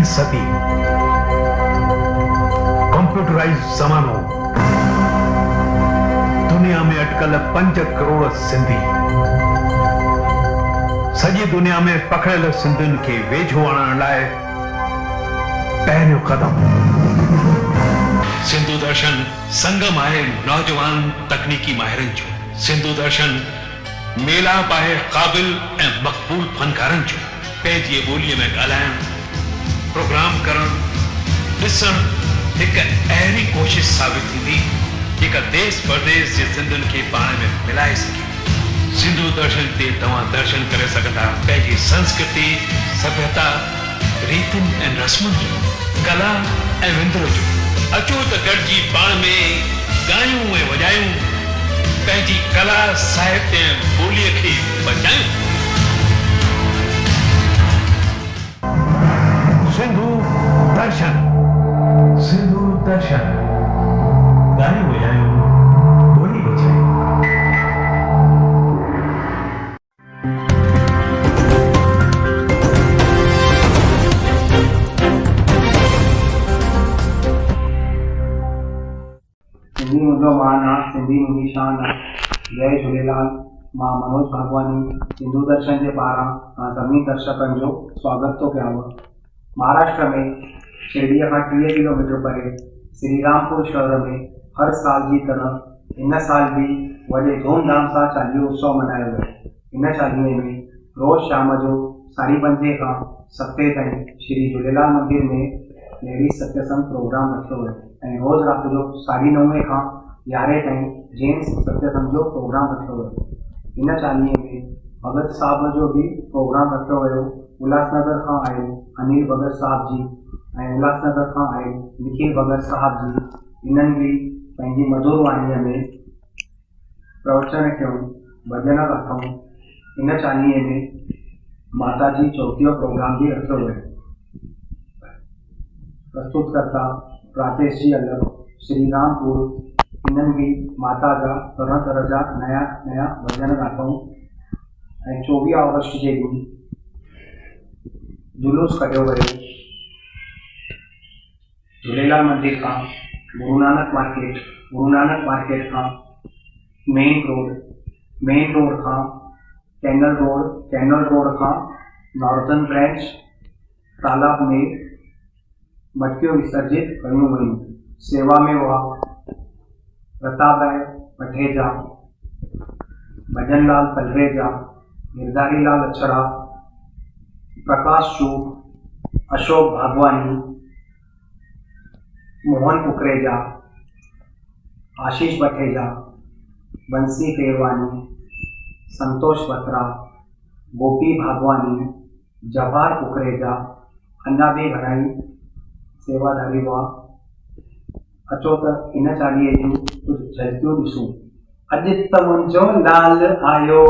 सदी कंप्यूटराइज ज़मानो, दुनिया में अटकल 5 करोड़ सिंधी, सॼी दुनिया में पकड़ियल सिंधियुनि खे वेझो आणण लाइ पहिरियों कदम। सिंधु दर्शन संगम आहे नौजवान तकनीकी माहिरनि जो। सिंधु दर्शन मेलाप आहे क़ाबिल ऐं मक़बूल फनकारनि जो। पंहिंजी ॿोलीअ में ॻाल्हाइण, प्रोग्राम करण, ॾिसण हिक अहिड़ी कोशिश साबित थींदी जेका देश परदेश जे सिंधियुनि खे पाण में मिलाए सघे। सिंधु दर्शन ते तव्हां दर्शन करे सघंदा पंहिंजी संस्कृति, सभ्यता, रीतियुनि ऐं रस्मुनि जो, कला ऐं विंदुर जो। अचो त गॾिजी पाण में ॻायूं ऐं वॼायूं, पंहिंजी कला, साहित्य ऐं ॿोलीअ खे बचायूं। सिंधु दर्शन, सिंधु दर्शन, ॻायूं वॼायूं, ॿोली बचायूं। सिंधी मुंहिंजो मान आहे, सिंधी मुंहिंजी शान आहे। जय झूलेलाल। मां मनोज भागवानी सिंधु दर्शन जे पारां तव्हां सभिनी दर्शकनि जो स्वागत थो कयां। महाराष्ट्र में शिरडीअ खां 30 किलोमीटर परे श्रीरामपुर शहर में हर साल जी तरह इन साल भी वॾे धूमधाम सां चालीहो उत्सव मनायो वियो। इन चालीहे में रोज़ शाम जो 5:30 खां 7 ताईं श्री झूलेलाल मंदिर में लेडीज़ सत्संग प्रोग्राम रखियो वियो ऐं रोज़ राति जो 9:30 खां 11 ताईं जेंट्स सत्संग जो प्रोग्राम रखियो वियो। इन चालीहे में भगत साहब जो भी प्रोग्राम रखियो वियो। उल्हासनगर खां आयल अनिल भगत साहब जी ऐं उल्हासनगर खां आयल निखिल भगत साहब जी इन्हनि भी पंहिंजी मधुर वाणीअ में प्रवचन कयूं, भॼन ॻाथऊं। इन चालीहे में माता जी चौथीअ प्रोग्राम भी रखियो वियो। प्रस्तुतकर्ता राजेश जी अलग श्रीरामपुर इन्हनि भी माता जा तरह तरह जा नया भॼन ॻाथऊं ऐं 24 अगस्त जे ॾींहुं जुलूस कढियो वियो। झूलेलाल मंदिर खां गुरु नानक मार्केट खां मेन रोड खां कैनल रोड खां नॉर्दर्न ब्रांच तालाब में मटकियूं विसर्जित कयूं वयूं। सेवा में हुआ प्रताप राय पठेजा, भजनलाल तलरेजा, गिरधारी लाल अछड़ा, प्रकाश चूक, अशोक भागवानी, मोहन कुकरेजा, आशीष बठेजा, बंसी पेरवानी, संतोष बत्रा, गोपी भागवानी, जवाहर कुकरेजा, अन्ना भी घणाई सेवाधारी हुआ। अचो त इन चालीहे जूं कुझु झलकियूं ॾिसूं। अॼु त मुंहिंजो लाल आयो।